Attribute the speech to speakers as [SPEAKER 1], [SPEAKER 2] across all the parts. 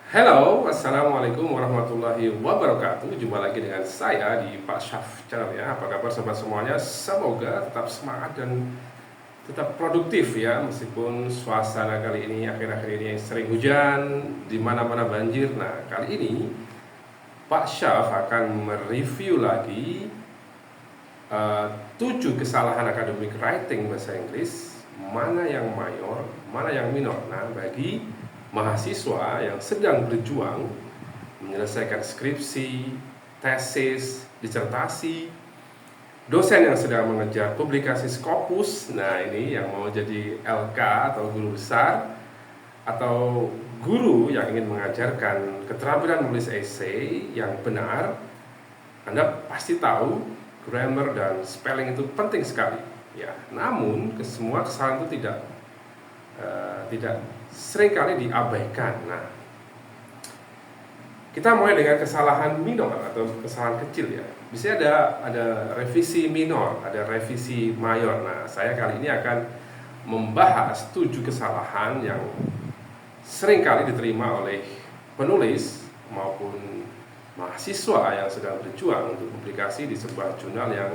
[SPEAKER 1] Halo, assalamualaikum warahmatullahi wabarakatuh. Jumpa lagi dengan saya di Pak Syaf Channel ya. Apa kabar sobat semuanya? Semoga tetap semangat dan tetap produktif ya. Meskipun suasana kali ini akhir-akhir ini sering hujan, di mana-mana banjir. Nah, kali ini Pak Syaf akan mereview lagi 7 kesalahan akademik writing bahasa Inggris, mana yang mayor, mana yang minor. Nah, bagi mahasiswa yang sedang berjuang menyelesaikan skripsi, tesis, disertasi, dosen yang sedang mengejar publikasi Scopus, nah ini yang mau jadi LK atau guru besar, atau guru yang ingin mengajarkan keterampilan menulis esai yang benar. Anda pasti tahu grammar dan spelling itu penting sekali ya. Namun semua kesalahan itu tidak seringkali diabaikan. Nah, kita mulai dengan kesalahan minor atau kesalahan kecil ya. Bisa ada revisi minor, ada revisi mayor. Nah, saya kali ini akan membahas 7 kesalahan yang seringkali diterima oleh penulis maupun mahasiswa yang sedang berjuang untuk publikasi di sebuah jurnal yang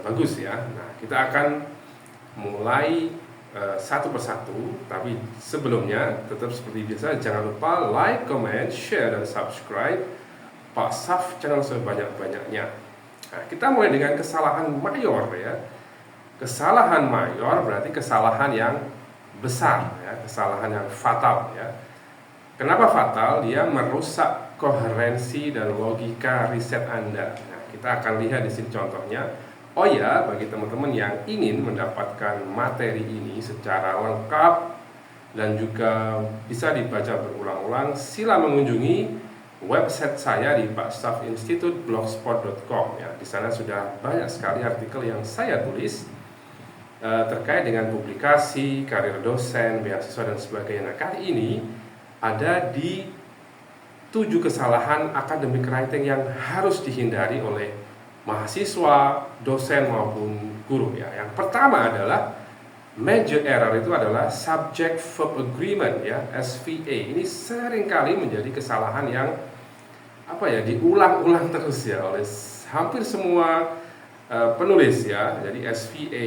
[SPEAKER 1] bagus ya. Nah, kita akan mulai satu persatu, tapi sebelumnya tetap seperti biasa jangan lupa like, comment, share, dan subscribe Pak Syaf Channel sebanyak-banyaknya. Nah, kita mulai dengan kesalahan mayor ya. Kesalahan mayor berarti kesalahan yang besar ya, kesalahan yang fatal ya. Kenapa fatal? Dia merusak koherensi dan logika riset Anda. Nah, kita akan lihat di sini contohnya. Oh ya, bagi teman-teman yang ingin mendapatkan materi ini secara lengkap dan juga bisa dibaca berulang-ulang, sila mengunjungi website saya di paksyaf.institute.blogspot.com ya. Di sana sudah banyak sekali artikel yang saya tulis terkait dengan publikasi, karir dosen, beasiswa dan sebagainya. Nah, kali ini ada di 7 kesalahan academic writing yang harus dihindari oleh mahasiswa, dosen maupun guru ya. Yang pertama adalah major error, itu adalah subject verb agreement ya, SVA. Ini seringkali menjadi kesalahan yang diulang-ulang terus ya oleh hampir semua penulis ya. Jadi SVA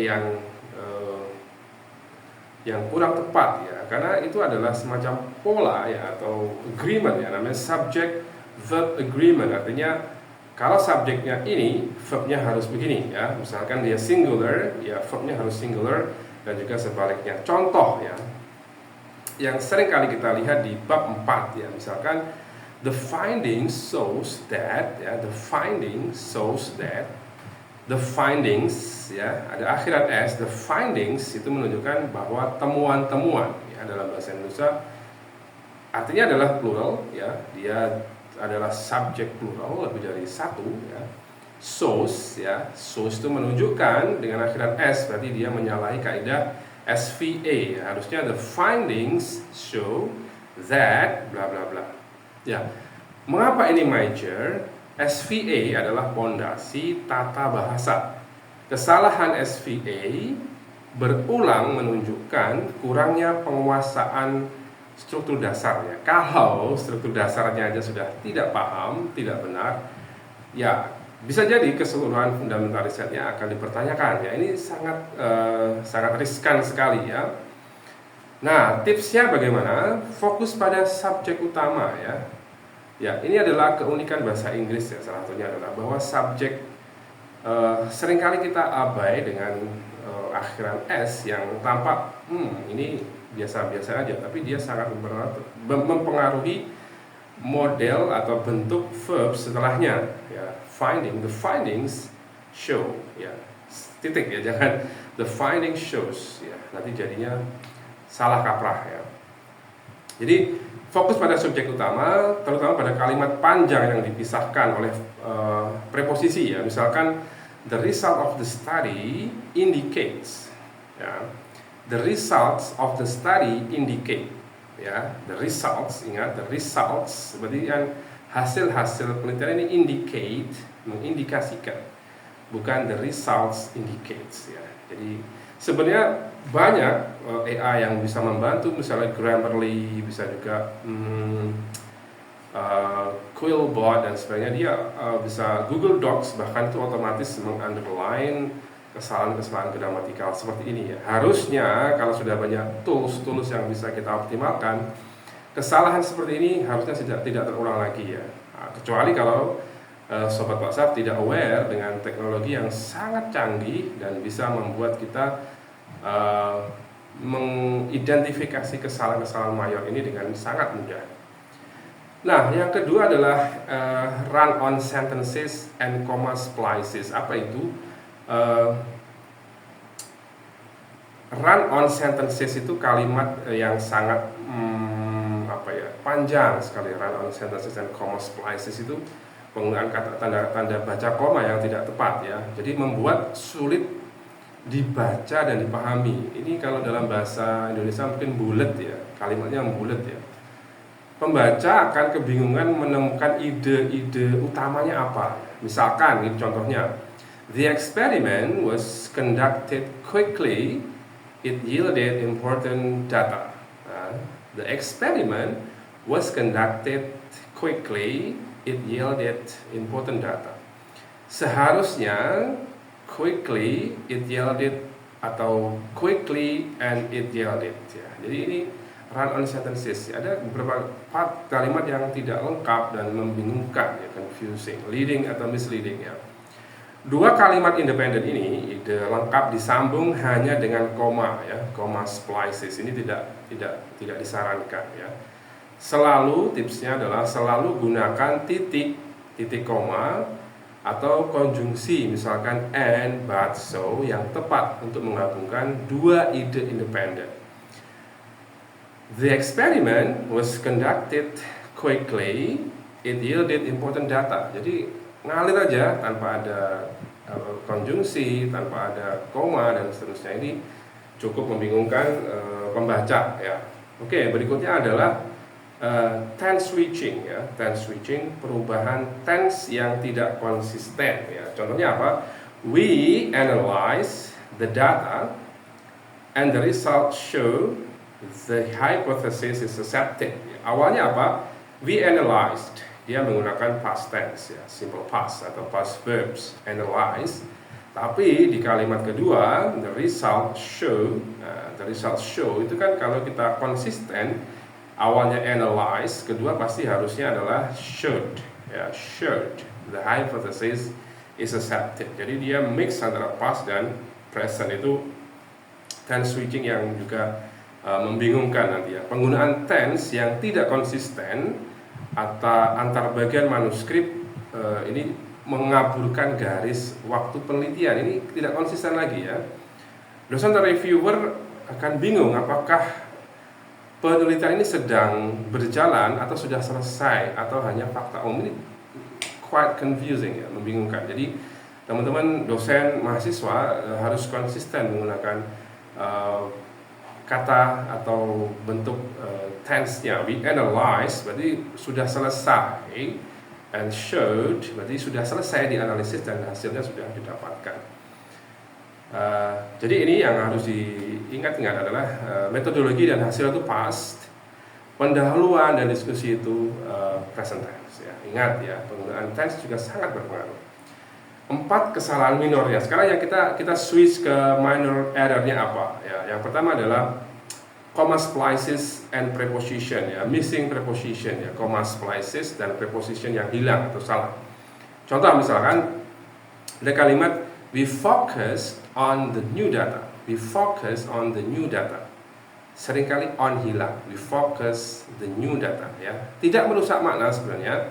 [SPEAKER 1] yang kurang tepat ya, karena itu adalah semacam pola ya atau agreement ya, namanya subject verb agreement. Artinya kalau subjeknya ini, verbnya harus begini ya. Misalkan dia singular, ya verbnya harus singular, dan juga sebaliknya. Contoh ya, yang sering kali kita lihat di bab 4 ya. Misalkan the findings shows that ya, the findings ya, ada akhirat s, the findings itu menunjukkan bahwa temuan-temuan ya, dalam bahasa Indonesia artinya adalah plural ya, dia adalah subjek plural, lebih dari satu ya. Shows ya, shows itu menunjukkan dengan akhiran s, berarti dia menyalahi kaidah SVA ya. Harusnya the findings show that bla bla bla ya. Mengapa ini major? SVA adalah pondasi tata bahasa. Kesalahan SVA berulang menunjukkan kurangnya penguasaan struktur dasarnya. Kalau struktur dasarnya aja sudah tidak paham, tidak benar, ya bisa jadi keseluruhan fundamental risetnya akan dipertanyakan. Ya, ini sangat riskan sekali ya. Nah, tipsnya bagaimana? Fokus pada subjek utama ya. Ya, ini adalah keunikan bahasa Inggris ya. Salah satunya adalah bahwa subjek seringkali kita abai dengan akhiran s yang tampak ini biasa-biasa aja, tapi dia sangat mempengaruhi model atau bentuk verb setelahnya ya. The findings show ya, titik ya, jangan the findings shows ya, nanti jadinya salah kaprah ya. Jadi fokus pada subjek utama, terutama pada kalimat panjang yang dipisahkan oleh preposisi ya. Misalkan the result of the study indicates ya. The results of the study indicate ya, the results, ingat the results berarti kan hasil-hasil penelitian ini indicate, mengindikasikan, bukan the results indicates ya. Jadi sebenarnya banyak AI yang bisa membantu, misalnya Grammarly, bisa juga Quillbot dan sebagainya, dia bisa Google Docs bahkan itu otomatis mengunderline kesalahan-kesalahan gramatikal seperti ini ya. Harusnya kalau sudah banyak tools yang bisa kita optimalkan, kesalahan seperti ini harusnya tidak terulang lagi ya. Kecuali kalau Sobat WhatsApp tidak aware dengan teknologi yang sangat canggih dan bisa membuat kita mengidentifikasi kesalahan-kesalahan mayor ini dengan sangat mudah. Nah, yang kedua adalah run on sentences and comma splices. Apa itu? Run on sentences itu kalimat yang sangat panjang sekali. Run on sentences and comma splices itu penggunaan kata tanda baca koma yang tidak tepat ya. Jadi membuat sulit dibaca dan dipahami. Ini kalau dalam bahasa Indonesia mungkin bulet ya, kalimatnya bulet ya. Pembaca akan kebingungan menemukan ide-ide utamanya apa. Misalkan ini contohnya, the experiment was conducted quickly, it yielded important data. The experiment was conducted quickly, it yielded important data. Seharusnya quickly it yielded atau quickly and it yielded ya. Jadi ini run on sentences. Ada beberapa kalimat yang tidak lengkap dan membingungkan ya, confusing, leading atau misleading ya. Dua kalimat independen ini ide lengkap disambung hanya dengan koma ya, koma splices. Ini tidak disarankan ya. Selalu tipsnya adalah selalu gunakan titik koma atau konjungsi misalkan and, but, so yang tepat untuk menggabungkan dua ide independen. The experiment was conducted quickly, it yielded important data. Jadi ngalir aja tanpa ada konjungsi, tanpa ada koma dan seterusnya. Ini cukup membingungkan pembaca ya. Oke, berikutnya adalah tense switching ya. Tense switching, perubahan tense yang tidak konsisten ya. Contohnya apa? We analyze the data and the results show the hypothesis is accepted. Awalnya apa? We analyzed. Dia menggunakan past tense ya, simple past atau past verbs, analyze. Tapi di kalimat kedua, the result show. The result show itu kan kalau kita konsisten, awalnya analyze, kedua pasti harusnya adalah should ya, should. The hypothesis is accepted. Jadi dia mix antara past dan present. Itu tense switching yang juga membingungkan nanti ya. Penggunaan tense yang tidak konsisten atau antar bagian manuskrip ini mengaburkan garis waktu penelitian. Ini tidak konsisten lagi ya. Dosen atau reviewer akan bingung apakah penelitian ini sedang berjalan atau sudah selesai atau hanya fakta umum. Ini quite confusing ya, membingungkan. Jadi teman-teman dosen mahasiswa harus konsisten menggunakan kata atau bentuk tense-nya. We analyze berarti sudah selesai, and showed berarti sudah selesai dianalisis dan hasilnya sudah didapatkan. Jadi ini yang harus diingat-ingat adalah metodologi dan hasil itu past, pendahuluan dan diskusi itu present tense ya. Ingat ya, penggunaan tense juga sangat berpengaruh. 4 kesalahan minor ya. Sekarang yang kita switch ke minor error-nya apa ya. Yang pertama adalah comma splices and preposition ya, missing preposition ya, comma splices dan preposition yang hilang atau salah. Contoh misalkan ada kalimat we focus on the new data. We focus on the new data. Seringkali on hilang. We focus the new data ya. Tidak merusak makna sebenarnya,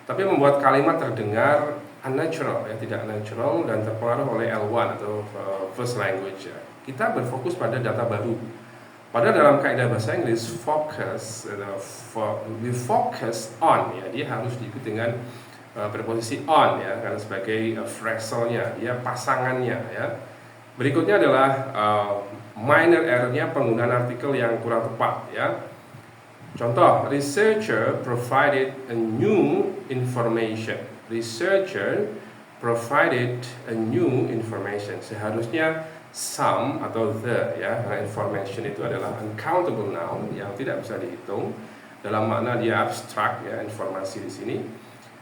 [SPEAKER 1] tapi membuat kalimat terdengar unnatural ya, tidak natural dan terpengaruh oleh L1 atau first language ya. Kita berfokus pada data baru. Padahal dalam kaidah bahasa Inggris focus, we focus on ya, dia harus diikuti dengan preposisi on ya, karena sebagai phraselnya, dia pasangannya ya. Berikutnya adalah minor error-nya penggunaan artikel yang kurang tepat ya. Contoh, researcher provided a new information. Researcher provided a new information. Seharusnya some atau the ya, karena information itu adalah uncountable noun yang tidak bisa dihitung. dalam makna dia abstrak ya, informasi di sini.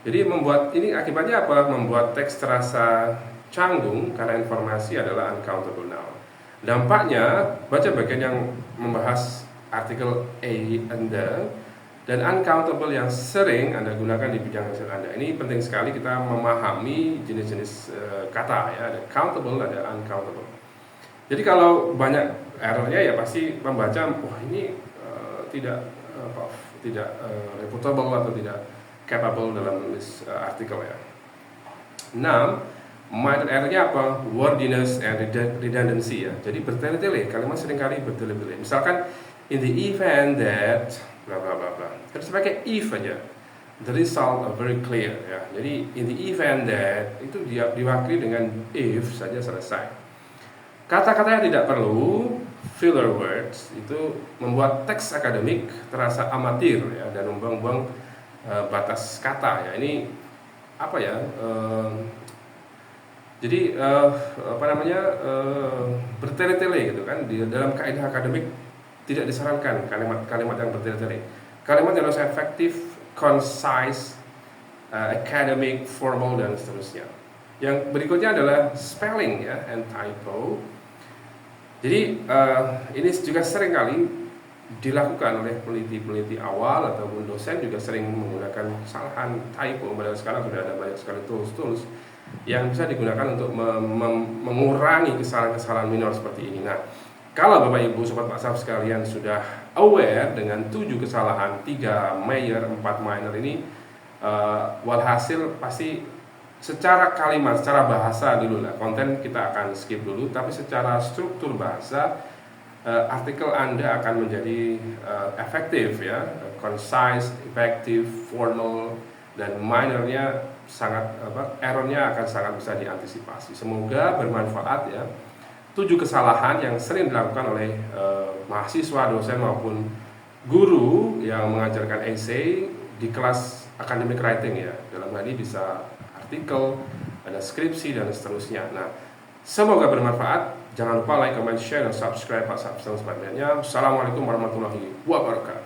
[SPEAKER 1] Jadi membuat ini akibatnya apa? Membuat teks terasa canggung karena informasi adalah uncountable noun. Dampaknya baca bagian yang membahas artikel a and the dan uncountable yang sering Anda gunakan di bidang riset Anda. Ini penting sekali kita memahami jenis-jenis kata ya, ada countable, ada uncountable. Jadi kalau banyak errornya ya pasti pembaca, wah ini tidak reputable atau tidak capable dalam menulis artikel ya. 6. Minor errornya apa? Wordiness and redundancy ya. Jadi bertele-tele, kalimat seringkali bertele-tele. Misalkan in the event that bla bla bla bla. Terus pakai if aja. The result are very clear ya. Jadi in the event that itu dia diwakili dengan if saja selesai. Kata-kata yang tidak perlu, filler words, itu membuat teks akademik terasa amatir ya, dan membuang-buang batas kata ya. Ini apa ya? Jadi bertele-tele gitu kan. Di dalam kaidah akademik tidak disarankan kalimat-kalimat yang bertele-tele. Kalimat yang harus efektif, concise, academic, formal dan seterusnya. Yang berikutnya adalah spelling ya, and typo. Jadi ini juga sering kali dilakukan oleh peneliti-peneliti awal ataupun dosen, juga sering menggunakan kesalahan typo. Padahal sekarang sudah ada banyak sekali tools yang bisa digunakan untuk mengurangi kesalahan-kesalahan minor seperti ini. Nah, kalau Bapak Ibu Sobat Maksab sekalian sudah aware dengan 7 kesalahan, 3 major, 4 minor ini, walhasil pasti secara kalimat, secara bahasa dulu lah, konten kita akan skip dulu, tapi secara struktur bahasa artikel Anda akan menjadi efektif ya, concise, effective, formal, dan minornya sangat errornya akan sangat bisa diantisipasi. Semoga bermanfaat ya. 7 kesalahan yang sering dilakukan oleh mahasiswa, dosen maupun guru yang mengajarkan essay di kelas academic writing ya. Dalam hal ini bisa artikel, ada skripsi dan seterusnya. Nah, semoga bermanfaat. Jangan lupa like, comment, share, dan subscribe Pak Sabsang sebagainya. Assalamualaikum warahmatullahi wabarakatuh.